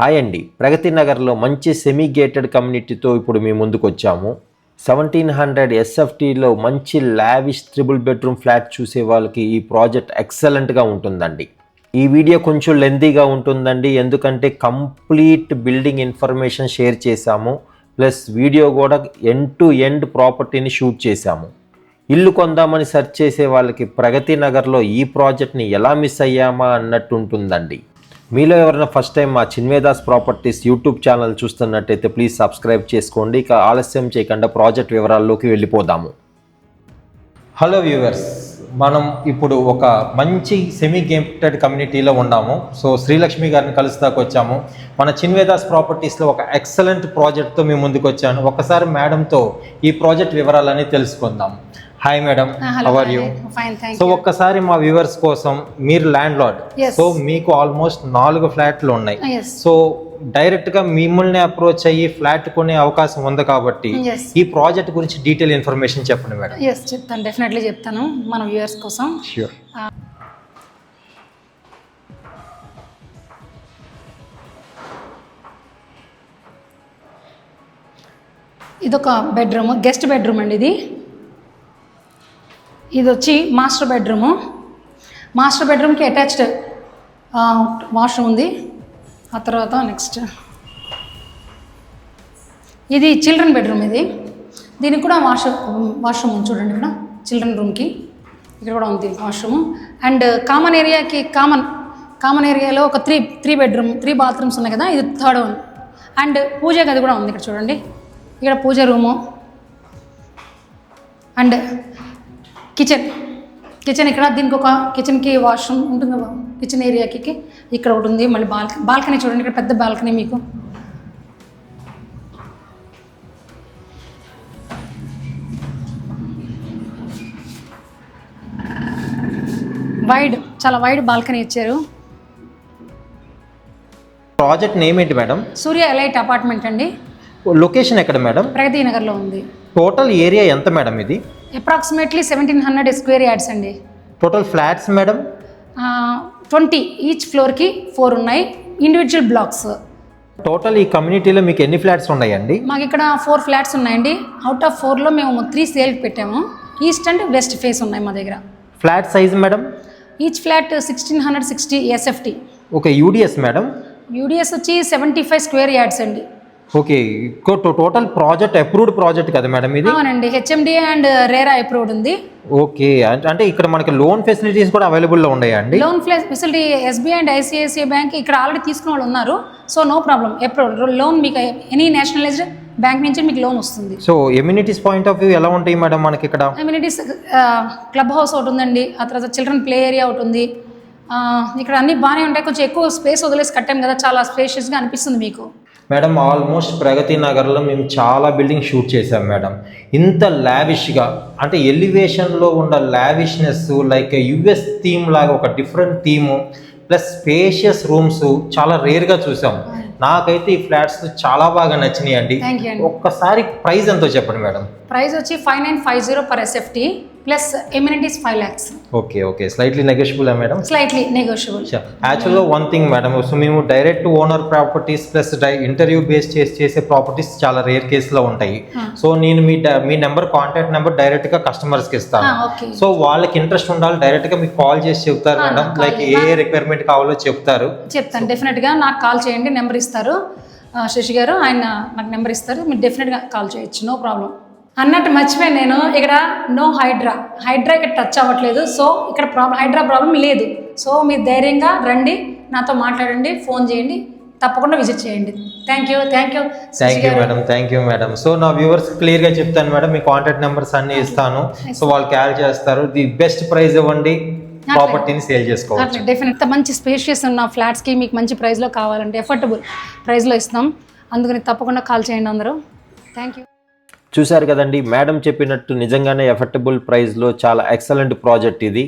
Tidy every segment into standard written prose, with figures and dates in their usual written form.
Hi అండి, ప్రగతి నగర్లో మంచి సెమీ గేటెడ్ కమ్యూనిటీతో ఇప్పుడు మీ ముందుకు వచ్చాము. 1700 ఎస్ఎఫ్టీలో మంచి లావిష్ ట్రిపుల్ బెడ్రూమ్ ఫ్లాట్ చూసే వాళ్ళకి ఈ ప్రాజెక్ట్ ఎక్సలెంట్గా ఉంటుందండి. ఈ వీడియో కొంచెం లెంతీగా ఉంటుందండి, ఎందుకంటే కంప్లీట్ బిల్డింగ్ ఇన్ఫర్మేషన్ షేర్ చేశాము. ప్లస్ వీడియో కూడా ఎండ్ టు ఎండ్ ప్రాపర్టీని షూట్ చేశాము. ఇల్లు కొందామని సెర్చ్ చేసే వాళ్ళకి ప్రగతి నగర్లో ఈ ప్రాజెక్ట్ని ఎలా మిస్ అయ్యామా అన్నట్టు ఉంటుందండి. మీలో ఎవరైనా ఫస్ట్ టైం మా చిన్వేదాస్ ప్రాపర్టీస్ యూట్యూబ్ ఛానల్ చూస్తున్నట్టయితే ప్లీజ్ సబ్స్క్రైబ్ చేసుకోండి. ఇక ఆలస్యం చేయకుండా ప్రాజెక్ట్ వివరాల్లోకి వెళ్ళిపోదాము. హలో వ్యూవర్స్, మనం ఇప్పుడు ఒక మంచి సెమీ గేటెడ్ కమ్యూనిటీలో ఉన్నాము. సో శ్రీలక్ష్మి గారిని కలుస్తాకు వచ్చాము. మన చిన్వేదాస్ ప్రాపర్టీస్లో ఒక ఎక్సలెంట్ ప్రాజెక్ట్తో మేము ముందుకు వచ్చాను. ఒకసారి మేడంతో ఈ ప్రాజెక్ట్ వివరాలని తెలుసుకుందాం. Hi madam, how are you? So ఒక్కసారి మా వ్యూవర్స్ కోసం, మీరు ల్యాండ్ లార్డ్, సో మీకు ఆల్మోస్ట్ 4 ఫ్లాట్లు ఉన్నాయి. సో డైరెక్ట్ గా మిమ్మల్ని అప్రోచ్ అయ్యి ఫ్లాట్ కొనే అవకాశం ఉంది కాబట్టి ఈ ప్రాజెక్ట్ గురించి డీటెయిల్ ఇన్ఫర్మేషన్ చెప్పండి మేడం. చెప్తాను, డెఫినెట్లీ చెప్తాను మన వ్యూవర్స్ కోసం. ష్యూర్. ఇదొక బెడ్రూమ్, గెస్ట్ బెడ్రూమ్ అండి. ఇది వచ్చి మాస్టర్ బెడ్రూము. మాస్టర్ బెడ్రూమ్కి అటాచ్డ్ వాష్రూమ్ ఉంది. ఆ తర్వాత నెక్స్ట్ ఇది చిల్డ్రన్ బెడ్రూమ్. దీనికి కూడా వాష్రూమ్ ఉంది చూడండి. ఇక్కడ చిల్డ్రన్ రూమ్కి ఇక్కడ కూడా ఉంది వాష్రూమ్. అండ్ కామన్ ఏరియాకి కామన్ ఏరియాలో ఒక త్రీ బెడ్రూమ్ 3 బాత్రూమ్స్ ఉన్నాయి కదా, ఇది 3rd వన్. అండ్ పూజ గది కూడా ఉంది ఇక్కడ చూడండి. ఇక్కడ పూజ రూము అండ్ కిచెన్ ఇక్కడ. దీనికి ఒక కిచెన్కి వాష్రూమ్ ఉంటుంది, కిచెన్ ఏరియాకి ఇక్కడ ఒకటి ఉంది. మళ్ళీ బాల్కనీ చూడండి, ఇక్కడ పెద్ద బాల్కనీ మీకు. చాలా వైడ్ బాల్కనీ ఇచ్చారు. ప్రాజెక్ట్ నేమ్ ఏంటి మేడం? సూర్య ఎలైట్ అపార్ట్మెంట్ అండి. లొకేషన్ ఎక్కడ మేడం? ప్రగతి నగర్లో ఉంది. టోటల్ ఏరియా ఎంత మేడం? ఇది అప్రాక్సిమేట్లీ 1700 స్క్వేర్ యార్డ్స్ అండి. Total flats madam? 20. ఈచ్ ఫ్లోర్కి 4 ఉన్నాయి, ఇండివిజువల్ బ్లాక్స్. టోటల్ ఈ కమ్యూనిటీలో మీకు ఎన్ని ఫ్లాట్స్ ఉన్నాయండి? మాకు ఇక్కడ 4 ఫ్లాట్స్ ఉన్నాయండి. అవుట్ ఆఫ్ 4లో మేము 3 సేల్కి పెట్టాము. ఈస్ట్ అండ్ వెస్ట్ ఫేస్ ఉన్నాయి మా దగ్గర. Flat size madam? Each flat 1660 SFT. Okay. UDS madam? UDS వచ్చి 75 స్క్వేర్ యార్డ్స్ అండి. Okay. Total project approved project కదా మేడం ఇది? అవునండి, హెచ్ఎండి అండ్ రేరా అప్రూవ్డ్ ఉంది. ఓకే. అంటే ఇక్కడ మనకి లోన్ ఫెసిలిటీస్ కూడా అవైలబుల్లో ఉన్నాయా అండి? Loan facility SBI and ICICI bank ఇక్కడ ఆల్రెడీ తీసుకున్న వాళ్ళు ఉన్నారు. So no problem, approved loan. మీకు ఎనీ నేషనలైజ్డ్ బ్యాంక్ నుంచి మీకు లోన్ వస్తుంది. So amenities point of view ఎలా ఉంటాయి మేడం మనకి ఇక్కడ? ఎమ్యూనిటీస్ క్లబ్ హౌస్ ఒకటి ఉందండి, ఆ తర్వాత చిల్డ్రన్ ప్లే ఏరియా ఒకటి ఉంది. ఇక్కడ అన్ని బాగానే ఉంటాయి. కొంచెం ఎక్కువ స్పేస్ వదిలేసి కట్టాం కదా, చాలా స్పేషియస్గా అనిపిస్తుంది మీకు. మేడం, ఆల్మోస్ట్ ప్రగతి నగర్లో మేము చాలా బిల్డింగ్ షూట్ చేసాం మేడం. ఇంత లావిష్గా, అంటే ఎలివేషన్లో ఉన్న లావిష్నెస్ లైక్ యుఎస్ థీమ్ లాగా ఒక different theme plus spacious rooms చాలా రేర్గా చూసాం. నాకైతే ఈ ఫ్లాట్స్ చాలా బాగా నచ్చినాయి అండి. ఒక్కసారి ప్రైస్ ఎంతో చెప్పండి మేడం. ప్రైస్ వచ్చి 5950 per SFT plus amenities 5 lakhs. Okay. Slightly negotiable madam? Slightly negotiable. యాక్చువల్గా వన్ థింగ్ మేడం, సో మేము direct owner properties plus interview base చేసే ప్రాపర్టీస్ చాలా రేర్ కేసులో ఉంటాయి. సో నేను మీ నెంబర్, కాంటాక్ట్ నెంబర్ డైరెక్ట్గా కస్టమర్స్కి ఇస్తాను. సో వాళ్ళకి ఇంట్రెస్ట్ ఉండాలి, డైరెక్ట్గా మీకు కాల్ చేసి చెప్తారు మేడం. లైక్ ఏ రిక్వైర్మెంట్ కావాలో చెప్తాను. డెఫినెట్గా నాకు కాల్ చేయండి, నెంబర్ ఇస్తారు శశి గారు, ఆయన నాకు నెంబర్ ఇస్తారు. మీరు డెఫినెట్గా కాల్ చేయొచ్చు, నో ప్రాబ్లం. అన్నట్టు మర్చిపోయాను నేను, ఇక్కడ నో హైడ్రా ఇక్కడ టచ్ అవ్వట్లేదు. సో ఇక్కడ హైడ్రా ప్రాబ్లం లేదు. సో మీరు ధైర్యంగా రండి, నాతో మాట్లాడండి, ఫోన్ చేయండి, తప్పకుండా విజిట్ చేయండి. Thank you madam. Thank you madam. So నా వ్యూవర్స్ క్లియర్గా చెప్తాను మేడం, మీ కాంటాక్ట్ నెంబర్స్ అన్నీ ఇస్తాను. సో వాళ్ళు కాల్ చేస్తారు, ది బెస్ట్ ప్రైస్ ఇవ్వండి, ప్రాపర్టీని సేల్ చేసుకోవచ్చు. డెఫినెట్ మంచి స్పేషియస్ ఉన్న ఫ్లాట్స్కి మీకు మంచి ప్రైస్లో కావాలంటే ఎఫర్టబుల్ ప్రైస్లో ఇస్తాం. అందుకని తప్పకుండా కాల్ చేయండి అందరూ. Thank you. చూశారు కదండి, మేడం చెప్పినట్టు నిజంగానే ఎఫర్టబుల్ ప్రైస్లో చాలా ఎక్సలెంట్ ప్రాజెక్ట్ ఇది.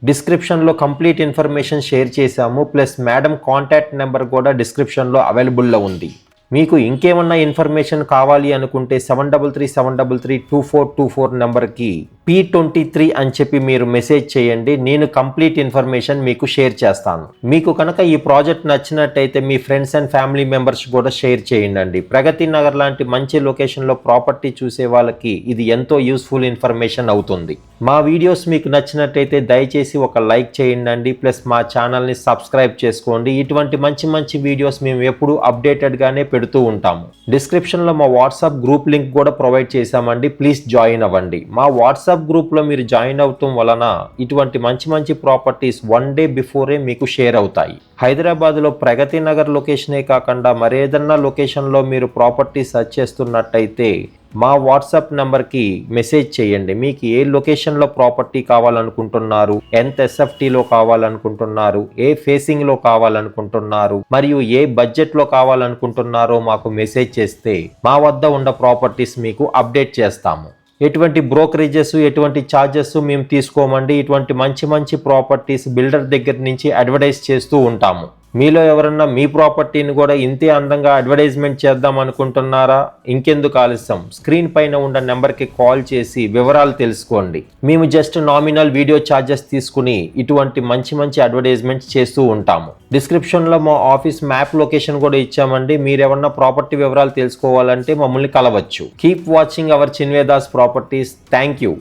డిస్క్రిప్షన్లో కంప్లీట్ ఇన్ఫర్మేషన్ షేర్ చేశాము. ప్లస్ మేడం కాంటాక్ట్ నెంబర్ కూడా డిస్క్రిప్షన్లో అవైలబుల్లో ఉంది. మీకు ఇంకేమన్నా ఇన్ఫర్మేషన్ కావాలి అనుకుంటే 7337332424 నెంబర్కి P23 అని చెప్పి మీరు మెసేజ్ చేయండి. నేను కంప్లీట్ ఇన్ఫర్మేషన్ మీకు షేర్ చేస్తాను. మీకు కనుక ఈ ప్రాజెక్ట్ నచ్చినట్టయితే మీ ఫ్రెండ్స్ అండ్ ఫ్యామిలీ మెంబర్స్ కూడా షేర్ చేయండి. ప్రగతి నగర్ లాంటి మంచి లొకేషన్లో ప్రాపర్టీ చూసే వాళ్ళకి ఇది ఎంతో యూస్ఫుల్ ఇన్ఫర్మేషన్ అవుతుంది. మా వీడియోస్ మీకు నచ్చినట్టయితే దయచేసి ఒక లైక్ చేయండి. ప్లస్ మా ఛానల్ని సబ్స్క్రైబ్ చేసుకోండి. ఇటువంటి మంచి మంచి వీడియోస్ మేము ఎప్పుడూ అప్డేటెడ్గానే పెడుతూ ఉంటాము. డిస్క్రిప్షన్లో మా వాట్సాప్ గ్రూప్ లింక్ కూడా ప్రొవైడ్ చేశామండి. ప్లీజ్ జాయిన్ అవ్వండి. మా వాట్సాప్ గ్రూప్లో మీరు జాయిన్ అవటం వలన ఇటువంటి మంచి మంచి ప్రాపర్టీస్ 1 డే బిఫోరే మీకు షేర్ అవుతాయి. హైదరాబాద్లో ప్రగతి నగర్ లొకేషనే కాకుండా మరేదన్నా లొకేషన్లో మీరు ప్రాపర్టీ సెర్చ్ చేస్తున్నట్టయితే మా వాట్సాప్ నెంబర్కి మెసేజ్ చేయండి. మీకు ఏ లొకేషన్లో ప్రాపర్టీ కావాలనుకుంటున్నారు, ఎంత ఎస్ఎఫ్టీలో కావాలనుకుంటున్నారు, ఏ ఫేసింగ్లో కావాలనుకుంటున్నారు, మరియు ఏ బడ్జెట్లో కావాలనుకుంటున్నారో మాకు మెసేజ్ చేస్తే మా వద్ద ఉన్న ప్రాపర్టీస్ మీకు అప్డేట్ చేస్తాము. ఎటువంటి బ్రోకరేజెస్, ఎటువంటి ఛార్జెస్ మేము తీసుకోమండి. ఇటువంటి మంచి మంచి ప్రాపర్టీస్ బిల్డర్ దగ్గర నుంచి అడ్వర్టైజ్ చేస్తూ ఉంటాము. మీలో ఎవరన్నా మీ ప్రాపర్టీని కూడా ఇంతే అందంగా అడ్వర్టైజ్మెంట్ చేద్దాం అనుకుంటున్నారా? ఇంకెందుకు ఆలస్యం, స్క్రీన్ పైన ఉన్న నెంబర్కి కాల్ చేసి వివరాలు తెలుసుకోండి. మేము జస్ట్ నామినల్ వీడియో ఛార్జెస్ తీసుకుని ఇటువంటి మంచి మంచి అడ్వర్టైజ్మెంట్స్ చేస్తూ ఉంటాము. డిస్క్రిప్షన్లో మా ఆఫీస్ మ్యాప్ లొకేషన్ కూడా ఇచ్చామండి. మీరు ఎవరన్నా ప్రాపర్టీ వివరాలు తెలుసుకోవాలంటే మమ్మల్ని కలవచ్చు. కీప్ వాచింగ్ అవర్ చిన్వేదాస్ ప్రాపర్టీస్. Thank you.